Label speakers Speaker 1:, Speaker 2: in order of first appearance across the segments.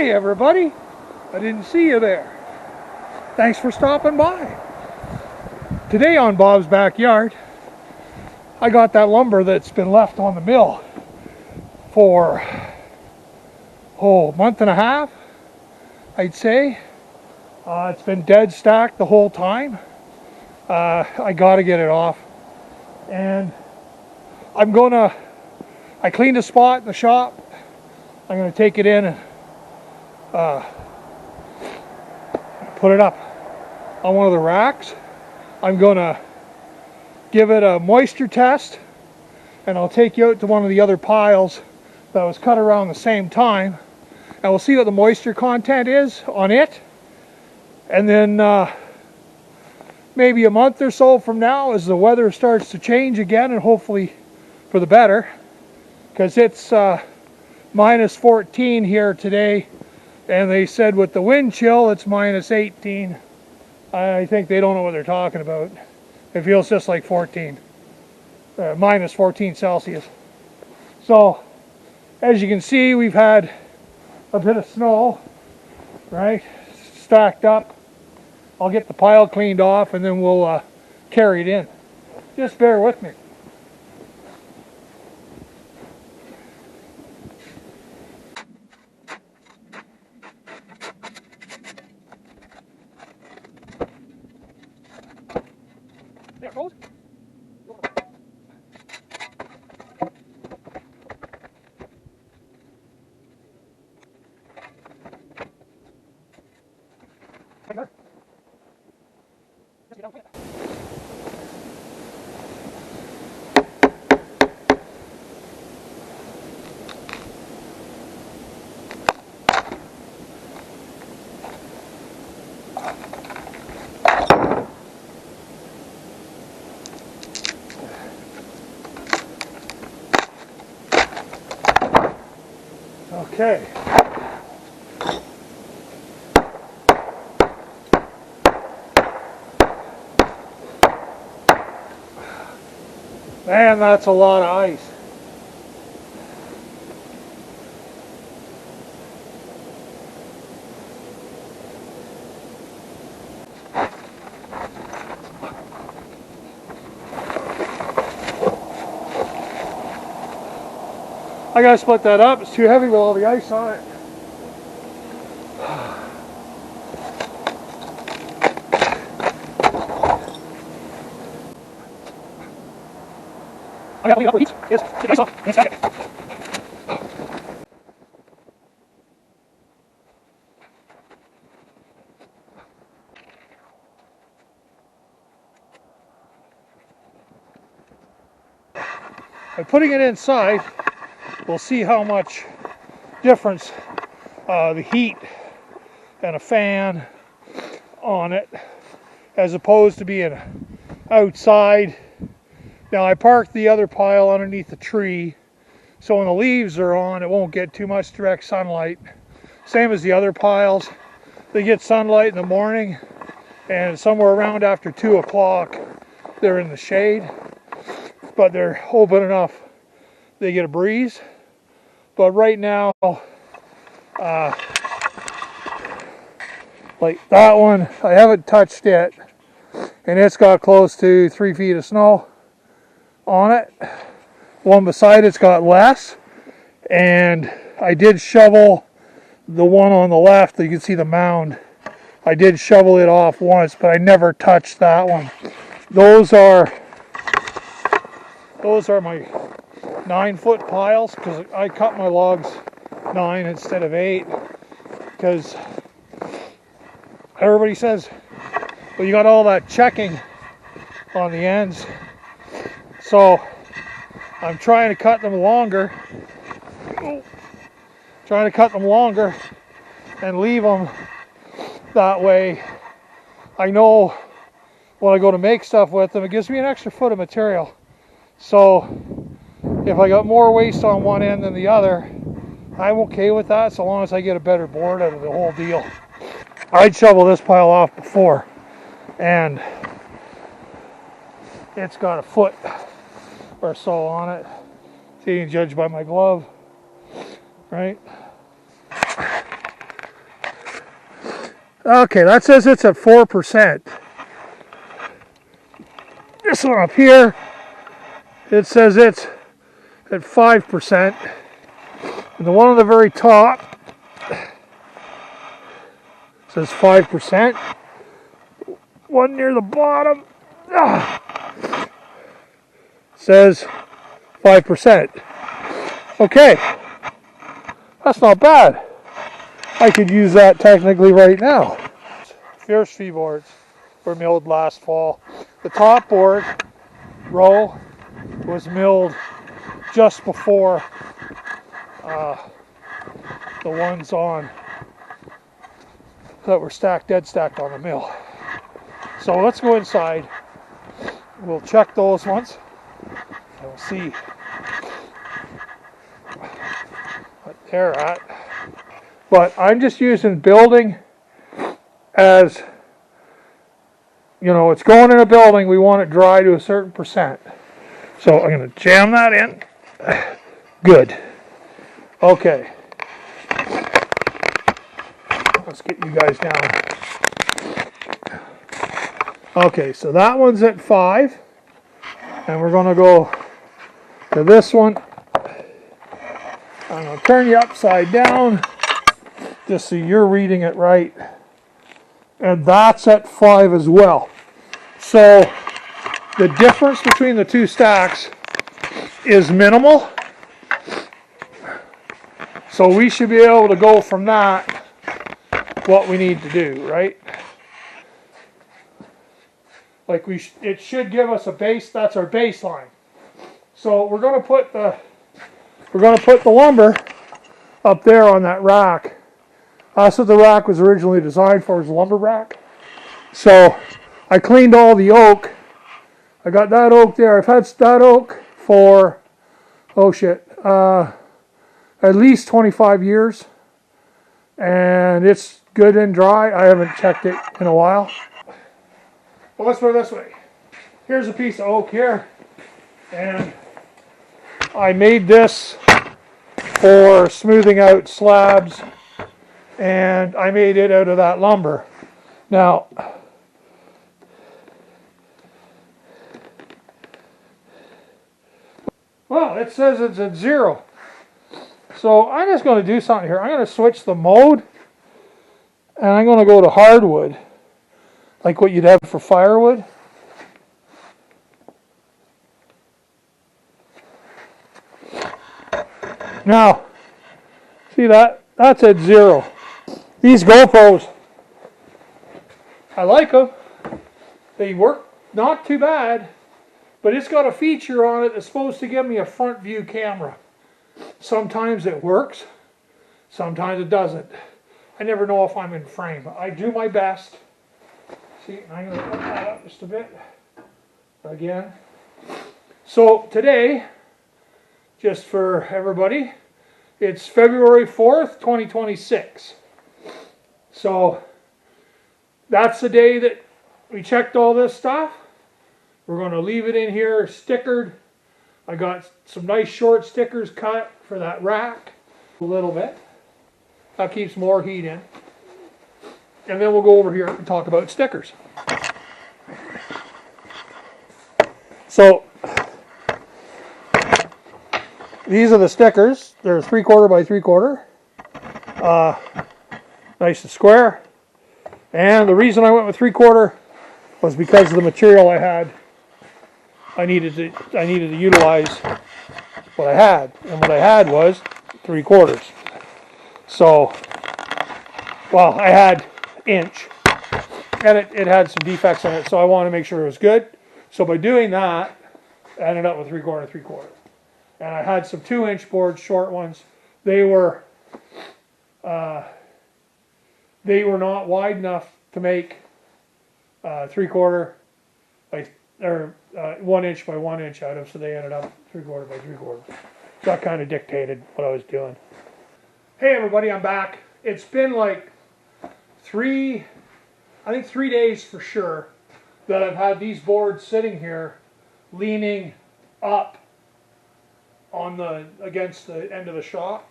Speaker 1: Hey everybody, I didn't see you there. Thanks for stopping by. Today on Bob's Backyard, I got that lumber that's been left on the mill for a month and a half, I'd say. It's been dead stacked the whole time. I gotta get it off. And I cleaned a spot in the shop. I'm gonna take it in and put it up on one of the racks. I'm gonna give it a moisture test, and I'll take you out to one of the other piles that was cut around the same time, and we'll see what the moisture content is on it. And then maybe a month or so from now, as the weather starts to change again, and hopefully for the better, because it's minus 14 here today, and they said with the wind chill it's minus 18. I think they don't know what they're talking about. It feels just like 14, minus 14 Celsius. So as you can see, we've had a bit of snow, right, stacked up. I'll get the pile cleaned off and then we'll carry it in. Just bear with me. There it goes. Okay. Man, that's a lot of ice. I gotta split that up. It's too heavy with all the ice on it. I gotta leave it up with heat. Yes, take the ice off and stack it. By putting it inside, we'll see how much difference the heat and a fan on it as opposed to being outside. Now I parked the other pile underneath the tree, so when the leaves are on it won't get too much direct sunlight. Same as the other piles. They get sunlight in the morning, and somewhere around after 2 o'clock they're in the shade, but they're open enough they get a breeze. But right now, like that one, I haven't touched it, and it's got close to 3 feet of snow on it. One beside it's got less, and I did shovel the one on the left. You can see the mound. I did shovel it off once, but I never touched that one. Those are my 9-foot piles, because I cut my logs 9 instead of 8, because everybody says, well, you got all that checking on the ends. So I'm trying to cut them longer, and leave them that way. I know when I go to make stuff with them, it gives me an extra foot of material. So if I got more waste on one end than the other, I'm okay with that, so long as I get a better board out of the whole deal. I'd shovel this pile off before, and it's got a foot or so on it. See, you can judge by my glove, right? Okay, that says it's at 4%. This one up here, it says it's at 5%. And the one on the very top says 5%. One near the bottom says 5%. Okay, that's not bad. I could use that technically right now. Fierce fee boards were milled last fall. The top board row was milled just before the ones on that were dead stacked on the mill. So let's go inside. We'll check those ones and we'll see what they're at. But I'm just using building as, you know, it's going in a building, we want it dry to a certain percent. So I'm going to jam that in. Good. Okay. Let's get you guys down. Okay, so that one's at 5. And we're going to go to this one. I'm going to turn you upside down just so you're reading it right. And that's at 5 as well. So the difference between the two stacks is minimal. So we should be able to go from that what we need to do, right? Like it should give us a base. That's our baseline. So we're going to put the lumber up there on that rack. That's what the rack was originally designed for, was a lumber rack. So I cleaned all the oak. I got that oak there. I've had that oak for, at least 25 years. And it's good and dry. I haven't checked it in a while. Well, let's put it this way. Here's a piece of oak here. And I made this for smoothing out slabs. And I made it out of that lumber. Now, well, it says it's at 0. So I'm just going to do something here. I'm going to switch the mode. And I'm going to go to hardwood. Like what you'd have for firewood. Now, see that? That's at 0. These GoPros, I like them. They work not too bad, but it's got a feature on it that's supposed to give me a front view camera. Sometimes it works, sometimes it doesn't. I never know if I'm in frame. I do my best. See, I'm going to put that up just a bit again. So today, just for everybody, it's February 4th, 2026. So that's the day that we checked all this stuff. We're going to leave it in here stickered. I got some nice short stickers cut for that rack. A little bit. That keeps more heat in. And then we'll go over here and talk about stickers. So these are the stickers. They're 3/4 by 3/4. Nice and square. And the reason I went with 3/4 was because of the material I had. I needed to utilize what I had, and what I had was 3/4. So, well, I had inch, and it had some defects in it, so I wanted to make sure it was good. So by doing that, I ended up with 3/4, 3/4. And I had some 2-inch boards, short ones. They were not wide enough to make 3/4 or 1 inch by 1 inch out of, so they ended up 3/4 by 3/4. So that kind of dictated what I was doing. Hey everybody, I'm back. It's been like 3 days for sure that I've had these boards sitting here leaning up on against the end of the shop.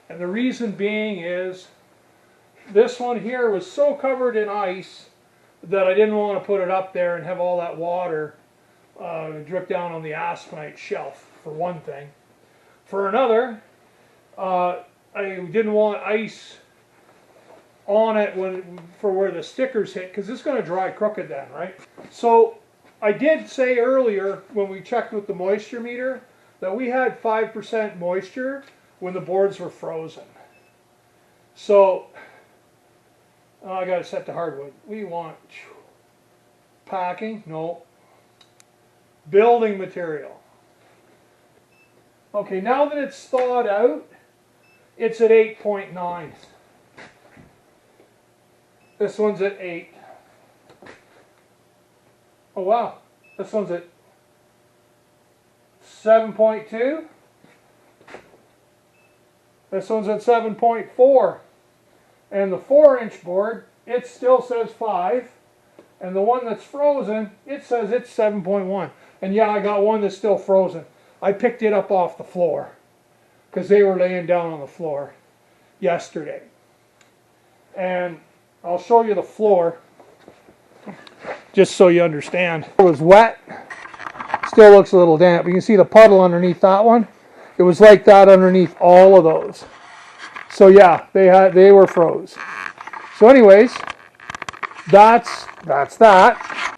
Speaker 1: And the reason being is this one here was so covered in ice that I didn't want to put it up there and have all that water drip down on the aspenite shelf, for one thing. For another, I didn't want ice on it for where the stickers hit, because it's going to dry crooked then, right? So I did say earlier when we checked with the moisture meter that we had 5% moisture when the boards were frozen. So I got to set the hardwood. We want packing, no, building material. Okay, now that it's thawed out, it's at 8.9. This one's at 8. Oh wow, this one's at 7.2. This one's at 7.4. And the 4-inch board, it still says 5. And the one that's frozen, it says it's 7.1. And yeah, I got one that's still frozen. I picked it up off the floor because they were laying down on the floor yesterday. And I'll show you the floor just so you understand. It was wet. Still looks a little damp. You can see the puddle underneath that one. It was like that underneath all of those. So yeah, they were froze. So anyways, that's that.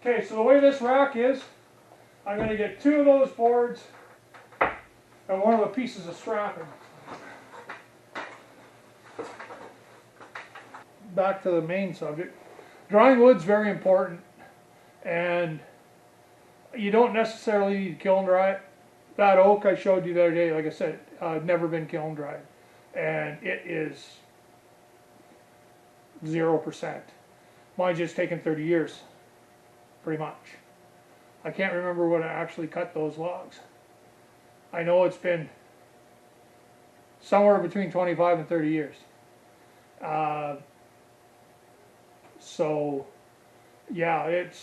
Speaker 1: Okay, so the way this rack is, I'm going to get 2 of those boards and one of the pieces of strapping. Back to the main subject. Drying wood's very important, and you don't necessarily need to kiln dry it. That oak I showed you the other day, like I said, never been kiln dried, and it is 0%. Mine's just taken 30 years, pretty much. I can't remember when I actually cut those logs. I know it's been somewhere between 25 and 30 years. So yeah, it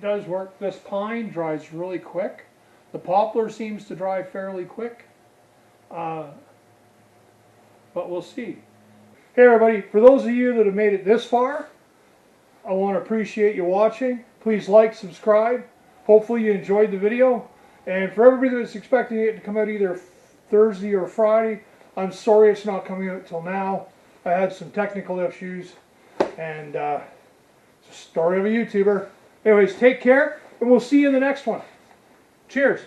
Speaker 1: does work. This pine dries really quick. The poplar seems to dry fairly quick. But we'll see. Hey everybody, for those of you that have made it this far, I want to appreciate you watching. Please like, subscribe. Hopefully you enjoyed the video. And for everybody that's expecting it to come out either Thursday or Friday, I'm sorry it's not coming out till now. I had some technical issues, and it's a story of a YouTuber. Anyways, take care, and we'll see you in the next one. Cheers.